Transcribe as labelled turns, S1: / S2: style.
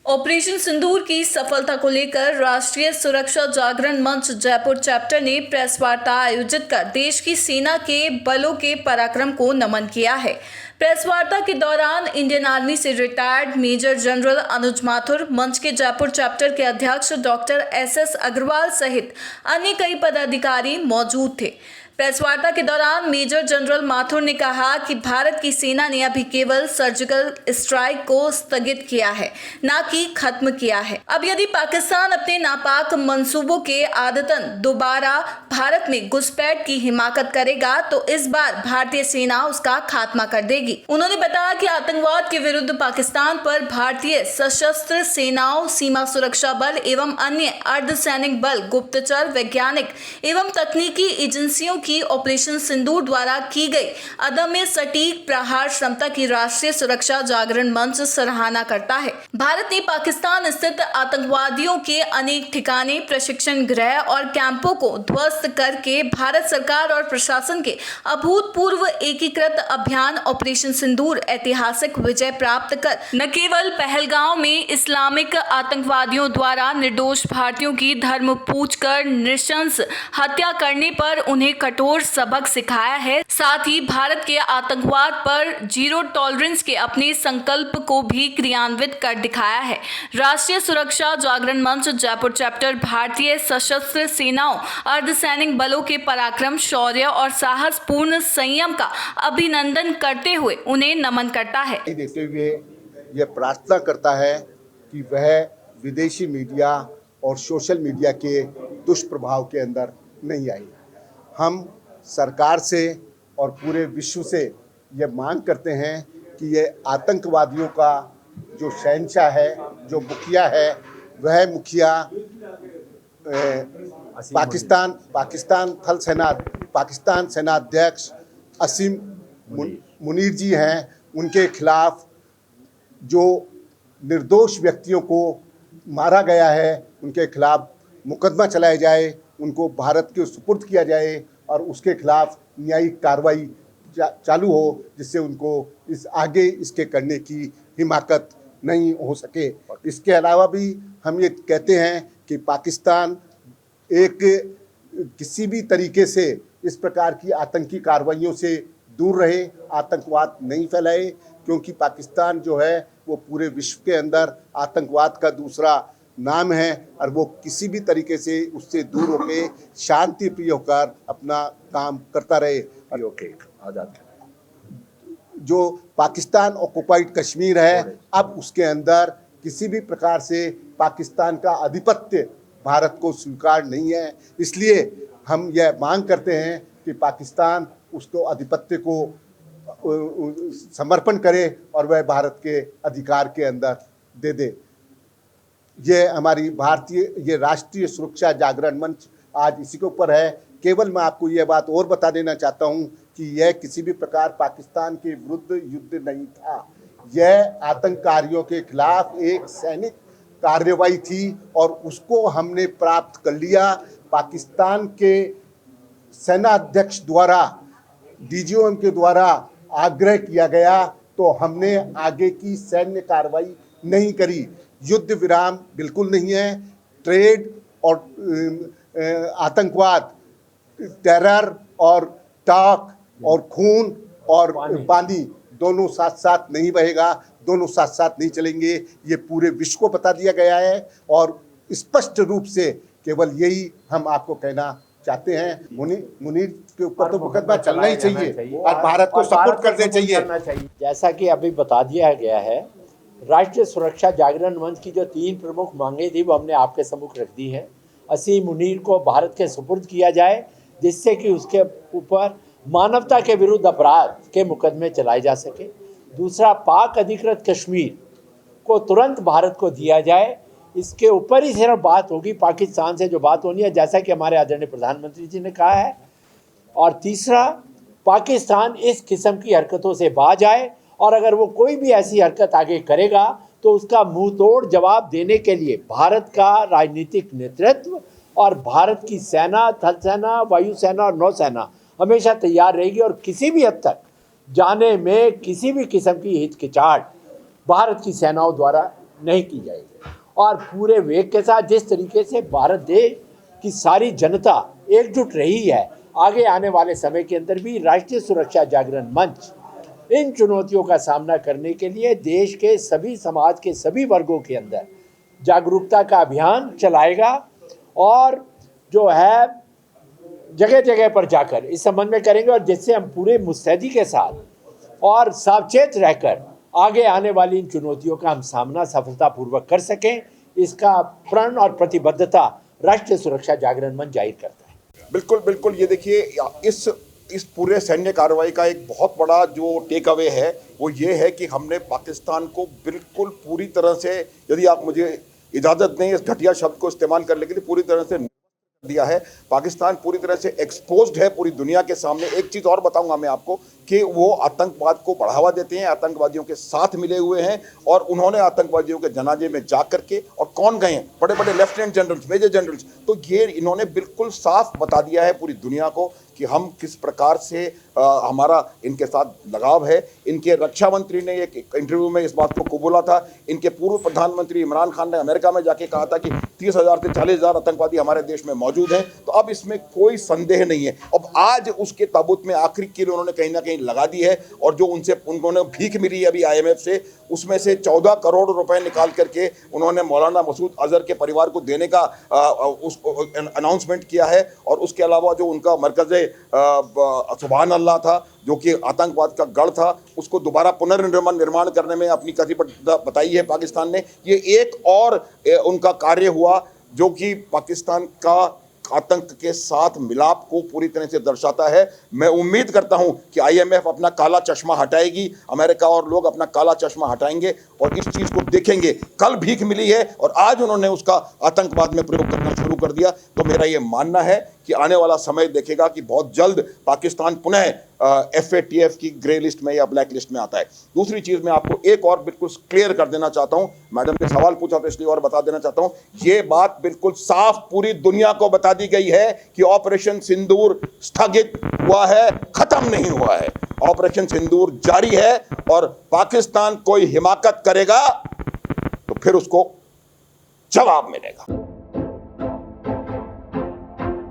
S1: Operation सिंदूर की सफलता को लेकर राष्ट्रीय सुरक्षा जागरण मंच जयपुर चैप्टर ने प्रेस वार्ता आयोजित कर देश की सेना के बलों के पराक्रम को नमन किया है। प्रेस वार्ता के दौरान इंडियन आर्मी से रिटायर्ड मेजर जनरल अनुज माथुर, मंच के जयपुर चैप्टर के अध्यक्ष डॉक्टर एस अग्रवाल सहित अन्य कई पदाधिकारी मौजूद थे। प्रेस वार्ता के दौरान मेजर जनरल माथुर ने कहा कि भारत की सेना ने अभी केवल सर्जिकल स्ट्राइक को स्थगित किया है, न कि खत्म किया है। अब यदि पाकिस्तान अपने नापाक मंसूबों के आदतन दोबारा भारत में घुसपैठ की हिमाकत करेगा तो इस बार भारतीय सेना उसका खात्मा कर देगी। उन्होंने बताया कि आतंकवाद के विरुद्ध पाकिस्तान पर भारतीय सशस्त्र सेनाओं, सीमा सुरक्षा बल एवं अन्य अर्धसैनिक बल, गुप्तचर, वैज्ञानिक एवं तकनीकी एजेंसियों की ऑपरेशन सिंदूर द्वारा की गई अदम्य सटीक प्रहार क्षमता की राष्ट्रीय सुरक्षा जागरण मंच सराहना करता है। भारत ने पाकिस्तान स्थित आतंकवादियों के अनेक ठिकाने, प्रशिक्षण गृह और कैंपों को ध्वस्त करके भारत सरकार और प्रशासन के अभूतपूर्व एकीकृत अभियान ऑपरेशन सिंदूर ऐतिहासिक विजय प्राप्त कर न केवल पहलगांव में इस्लामिक आतंकवादियों द्वारा निर्दोष भारतीयों की धर्म पूछ कर नृशंस हत्या करने पर उन्हें कठोर सबक सिखाया है, साथ ही भारत के आतंकवाद पर जीरो टॉलरेंस के अपने संकल्प को भी क्रियान्वित कर दिखाया है। राष्ट्रीय सुरक्षा जागरण मंच जयपुर चैप्टर भारतीय सशस्त्र सेनाओं, अर्धसैनिक बलों के पराक्रम, शौर्य और साहसपूर्ण संयम का अभिनंदन करते हुए उन्हें नमन करता है।
S2: देते हुए यह प्रार्थना करता है कि वह विदेशी मीडिया और सोशल मीडिया के दुष्प्रभाव के अंदर नहीं आए। हम सरकार से और पूरे विश्व से ये मांग करते हैं कि ये आतंकवादियों का जो शहंशाह है, जो मुखिया है, वह मुखिया पाकिस्तान सेनाध्यक्ष असीम मुनीर जी हैं। उनके खिलाफ जो निर्दोष व्यक्तियों को मारा गया है, उनके खिलाफ मुकदमा चलाया जाए, उनको भारत के सुपुर्द किया जाए और उसके खिलाफ न्यायिक कार्रवाई चालू हो, जिससे उनको इसके करने की हिमाकत नहीं हो सके। इसके अलावा भी हम ये कहते हैं कि पाकिस्तान किसी भी तरीके से इस प्रकार की आतंकी कार्रवाइयों से दूर रहे, आतंकवाद नहीं फैलाए, क्योंकि पाकिस्तान जो है वो पूरे विश्व के अंदर आतंकवाद का दूसरा नाम है और वो किसी भी तरीके से उससे दूर होकर शांति प्रिय होकर अपना काम करता रहे। जो पाकिस्तान ऑक्युपाइड कश्मीर है, अब उसके अंदर किसी भी प्रकार से पाकिस्तान का आधिपत्य भारत को स्वीकार नहीं है। इसलिए हम यह मांग करते हैं कि पाकिस्तान उसको आधिपत्य को समर्पण करे और वह भारत के अधिकार के अंदर दे दे। ये हमारी ये राष्ट्रीय सुरक्षा जागरण मंच आज इसी के ऊपर है। केवल मैं आपको यह बात और बता देना चाहता हूँ कि यह किसी भी प्रकार पाकिस्तान के विरुद्ध युद्ध नहीं था। यह आतंककारियों के खिलाफ एक सैनिक कार्रवाई थी और उसको हमने प्राप्त कर लिया। पाकिस्तान के सेनाध्यक्ष द्वारा, डीजीएम के द्वारा आग्रह किया गया तो हमने आगे की सैन्य कार्रवाई नहीं करी। युद्ध विराम बिल्कुल नहीं है। ट्रेड और आतंकवाद, टेरर और टॉक और खून और पानी दोनों साथ साथ नहीं बहेगा, दोनों साथ साथ नहीं चलेंगे। ये पूरे विश्व को बता दिया गया है और स्पष्ट रूप से केवल यही हम आपको कहना चाहते हैं। मुनीर के ऊपर तो मुकदमा चलना ही चाहिए और भारत को सपोर्ट करना चाहिए।
S3: जैसा कि अभी बता दिया गया है, राष्ट्रीय सुरक्षा जागरण मंच की जो 3 प्रमुख मांगे थी वो हमने आपके सम्मुख रख दी है। असीम मुनीर को भारत के सुपुर्द किया जाए, जिससे कि उसके ऊपर मानवता के विरुद्ध अपराध के मुकदमे चलाए जा सके। दूसरा, पाक अधिकृत कश्मीर को तुरंत भारत को दिया जाए। इसके ऊपर ही सिर्फ बात होगी, पाकिस्तान से जो बात होनी है, जैसा कि हमारे आदरणीय प्रधानमंत्री जी ने कहा है। और तीसरा, पाकिस्तान इस किस्म की हरकतों से बाज आए और अगर वो कोई भी ऐसी हरकत आगे करेगा तो उसका मुंह तोड़ जवाब देने के लिए भारत का राजनीतिक नेतृत्व और भारत की सेना, थल सेना, वायुसेना और नौसेना हमेशा तैयार रहेगी और किसी भी हद तक जाने में किसी भी किस्म की हिचकिचाहट भारत की सेनाओं द्वारा नहीं की जाएगी। और पूरे वेग के साथ जिस तरीके से भारत देश की सारी जनता एकजुट रही है, आगे आने वाले समय के अंदर भी राष्ट्रीय सुरक्षा जागरण मंच इन चुनौतियों का सामना करने के लिए देश के सभी समाज के सभी वर्गों के अंदर जागरूकता का अभियान चलाएगा और जो है जगह जगह पर जाकर इस संबंध में करेंगे, और जिससे हम पूरे मुस्तैदी के साथ और सावचेत रहकर आगे आने वाली इन चुनौतियों का हम सामना सफलतापूर्वक कर सकें, इसका प्रण और प्रतिबद्धता राष्ट्रीय सुरक्षा जागरण मंच जाहिर करता है।
S4: बिल्कुल बिल्कुल, ये देखिए इस पूरे सैन्य कार्रवाई का एक बहुत बड़ा जो टेक अवे है वो ये है कि हमने पाकिस्तान को बिल्कुल पूरी तरह से, यदि आप मुझे इजाज़त दें इस घटिया शब्द को इस्तेमाल करने के लिए, पूरी तरह से दिया है। पाकिस्तान पूरी तरह से एक्सपोज्ड है पूरी दुनिया के सामने। एक चीज़ और बताऊंगा मैं आपको कि वो आतंकवाद को बढ़ावा देते हैं, आतंकवादियों के साथ मिले हुए हैं, और उन्होंने आतंकवादियों के जनाजे में जा करके, और कौन गए हैं, बड़े बड़े लेफ्टिनेंट जनरल्स, मेजर जनरल्स, तो ये इन्होंने बिल्कुल साफ बता दिया है पूरी दुनिया को कि हम किस प्रकार से हमारा इनके साथ लगाव है। इनके रक्षा मंत्री ने एक इंटरव्यू में इस बात को कबूला था। इनके पूर्व प्रधानमंत्री इमरान खान ने अमेरिका में जाके कहा था कि 30,000 से 40,000 आतंकवादी हमारे देश में मौजूद हैं। तो अब इसमें कोई संदेह नहीं है। अब आज उसके ताबूत में आखिरी कील उन्होंने कहीं ना कहीं लगा दी है, और जो उन्होंने भीख मिली है अभी IMF से, उसमें से 14 करोड़ रुपए निकाल करके उन्होंने मौलाना मसूद अजहर के परिवार को देने का अनाउंसमेंट किया है। और उसके अलावा जो उनका मरकज़ सुभान अल्लाह था, जो कि आतंकवाद का गढ़ था, उसको दोबारा पुनर्निर्माण करने में अपनी प्रतिबद्धता बताई है पाकिस्तान ने। ये एक और उनका कार्य हुआ जो कि पाकिस्तान का आतंक के साथ मिलाप को पूरी तरह से दर्शाता है। मैं उम्मीद करता हूं कि IMF अपना काला चश्मा हटाएगी, अमेरिका और लोग अपना काला चश्मा हटाएंगे और इस चीज़ को देखेंगे। कल भीख मिली है और आज उन्होंने उसका आतंकवाद में प्रयोग करना शुरू कर दिया। तो मेरा ये मानना है कि आने वाला समय देखेगा कि बहुत जल्द पाकिस्तान पुनः FATF की ग्रे लिस्ट में या ब्लैक लिस्ट में आता है। दूसरी चीज़ मैं आपको एक और बिल्कुल क्लियर कर देना चाहता हूं। मैडम ने सवाल पूछा तो इसलिए और बता देना चाहता हूं, ये बात बिल्कुल साफ पूरी दुनिया को बता दी गई है कि ऑपरेशन सिंदूर स्थगित हुआ है, खत्म नहीं हुआ है। ऑपरेशन सिंदूर जारी है, और पाकिस्तान कोई हिमाकत करेगा तो फिर उसको जवाब मिलेगा।